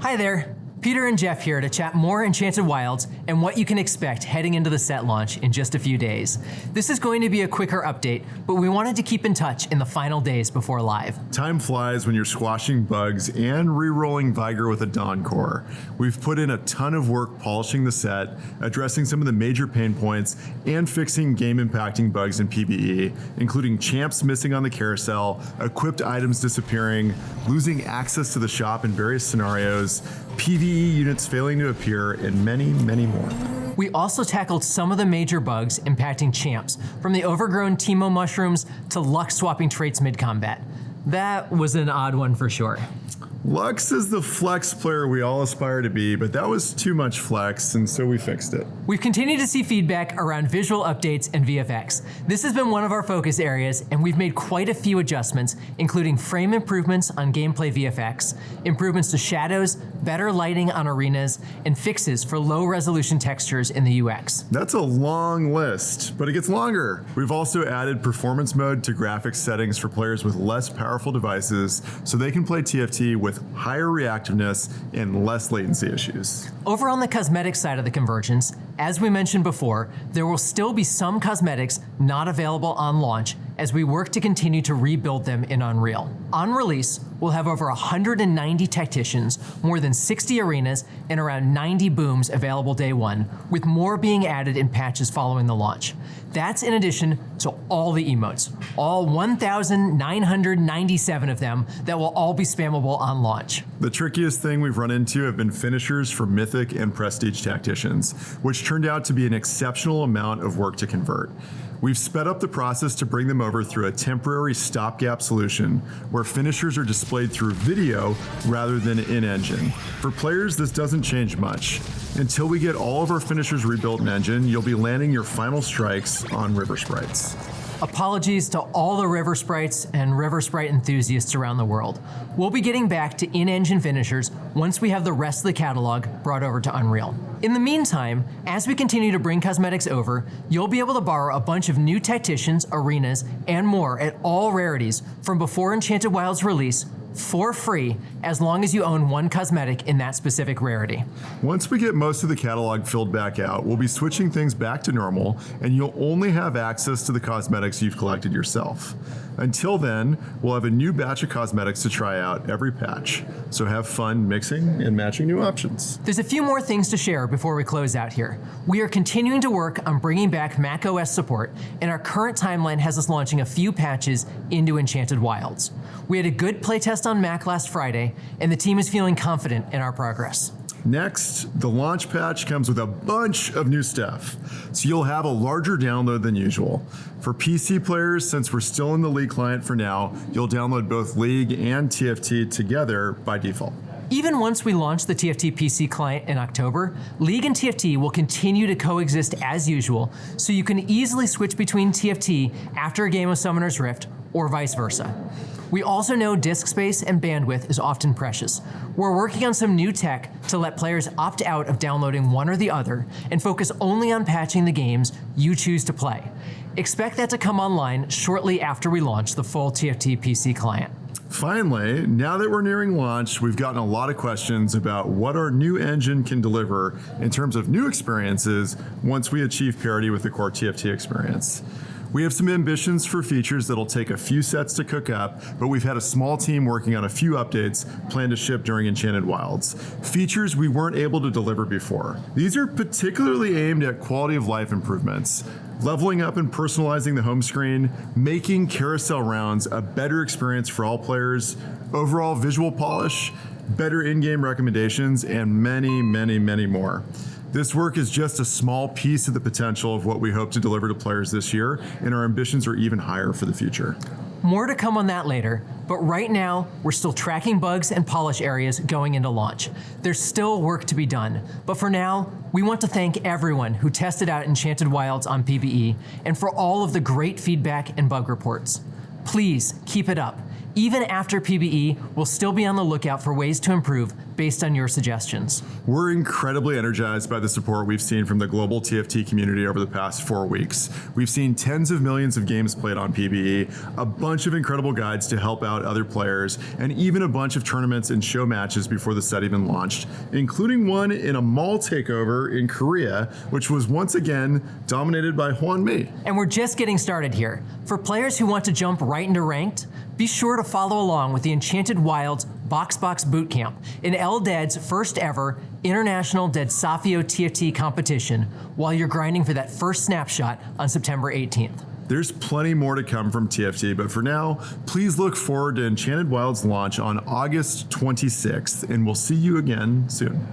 Hi there, Peter and Geoff here to chat more Enchanted Wilds and what you can expect heading into the set launch in just a few days. This is going to be a quicker update, but we wanted to keep in touch in the final days before live. Time flies when you're squashing bugs and re-rolling Vigor with a Dawn core. We've put in a ton of work polishing the set, addressing some of the major pain points, and fixing game-impacting bugs in PvE, including champs missing on the carousel, equipped items disappearing, losing access to the shop in various scenarios, PvE units failing to appear, and many, many more. We also tackled some of the major bugs impacting champs, from the overgrown Teemo mushrooms to luck swapping traits mid-combat. That was an odd one for sure. Lux is the flex player we all aspire to be, but that was too much flex, and so we fixed it. We've continued to see feedback around visual updates and VFX. This has been one of our focus areas, and we've made quite a few adjustments, including frame improvements on gameplay VFX, improvements to shadows, better lighting on arenas, and fixes for low-resolution textures in the UX. That's a long list, but it gets longer. We've also added performance mode to graphics settings for players with less powerful devices, so they can play TFT with higher reactiveness and less latency issues. Over on the cosmetics side of the convergence, as we mentioned before, there will still be some cosmetics not available on launch as we work to continue to rebuild them in Unreal. On release, we'll have over 190 tacticians, more than 60 arenas, and around 90 booms available day one, with more being added in patches following the launch. That's in addition to all the emotes, all 1,997 of them that will all be spammable on launch. The trickiest thing we've run into have been finishers for Mythic and Prestige tacticians, which turned out to be an exceptional amount of work to convert. We've sped up the process to bring them over through a temporary stopgap solution where finishers are displayed through video rather than in-engine. For players, this doesn't change much. Until we get all of our finishers rebuilt in engine, you'll be landing your final strikes on River Sprites. Apologies to all the River Sprites and River Sprite enthusiasts around the world. We'll be getting back to in-engine finishers once we have the rest of the catalog brought over to Unreal. In the meantime, as we continue to bring cosmetics over, you'll be able to borrow a bunch of new tacticians, arenas, and more at all rarities from before Enchanted Wilds release for free, as long as you own one cosmetic in that specific rarity. Once we get most of the catalog filled back out, we'll be switching things back to normal, and you'll only have access to the cosmetics you've collected yourself. Until then, we'll have a new batch of cosmetics to try out every patch, so have fun mixing and matching new options. There's a few more things to share before we close out here. We are continuing to work on bringing back macOS support, and our current timeline has us launching a few patches into Enchanted Wilds. We had a good playtest on Mac last Friday, and the team is feeling confident in our progress. Next, the launch patch comes with a bunch of new stuff, so you'll have a larger download than usual. For PC players, since we're still in the League client for now, you'll download both League and TFT together by default. Even once we launch the TFT PC client in October, League and TFT will continue to coexist as usual, so you can easily switch between TFT after a game of Summoner's Rift, or vice versa. We also know disk space and bandwidth is often precious. We're working on some new tech to let players opt out of downloading one or the other and focus only on patching the games you choose to play. Expect that to come online shortly after we launch the full TFT PC client. Finally, now that we're nearing launch, we've gotten a lot of questions about what our new engine can deliver in terms of new experiences once we achieve parity with the core TFT experience. We have some ambitions for features that'll take a few sets to cook up, but we've had a small team working on a few updates planned to ship during Enchanted Wilds. Features we weren't able to deliver before. These are particularly aimed at quality of life improvements, leveling up and personalizing the home screen, making carousel rounds a better experience for all players, overall visual polish, better in-game recommendations, and many, many, many more. This work is just a small piece of the potential of what we hope to deliver to players this year, and our ambitions are even higher for the future. More to come on that later, but right now, we're still tracking bugs and polish areas going into launch. There's still work to be done, but for now, we want to thank everyone who tested out Enchanted Wilds on PvE, and for all of the great feedback and bug reports. Please keep it up. Even after PvE, we'll still be on the lookout for ways to improve based on your suggestions. We're incredibly energized by the support we've seen from the global TFT community over the past 4 weeks. We've seen tens of millions of games played on PBE, a bunch of incredible guides to help out other players, and even a bunch of tournaments and show matches before the set even launched, including one in a mall takeover in Korea, which was once again dominated by Hwan-Mi. And we're just getting started here. For players who want to jump right into ranked, be sure to follow along with the Enchanted Wilds Box Bootcamp, in LDED's first ever International Dead Safio TFT competition, while you're grinding for that first snapshot on September 18th. There's plenty more to come from TFT, but for now, please look forward to Enchanted Wilds launch on August 26th, and we'll see you again soon.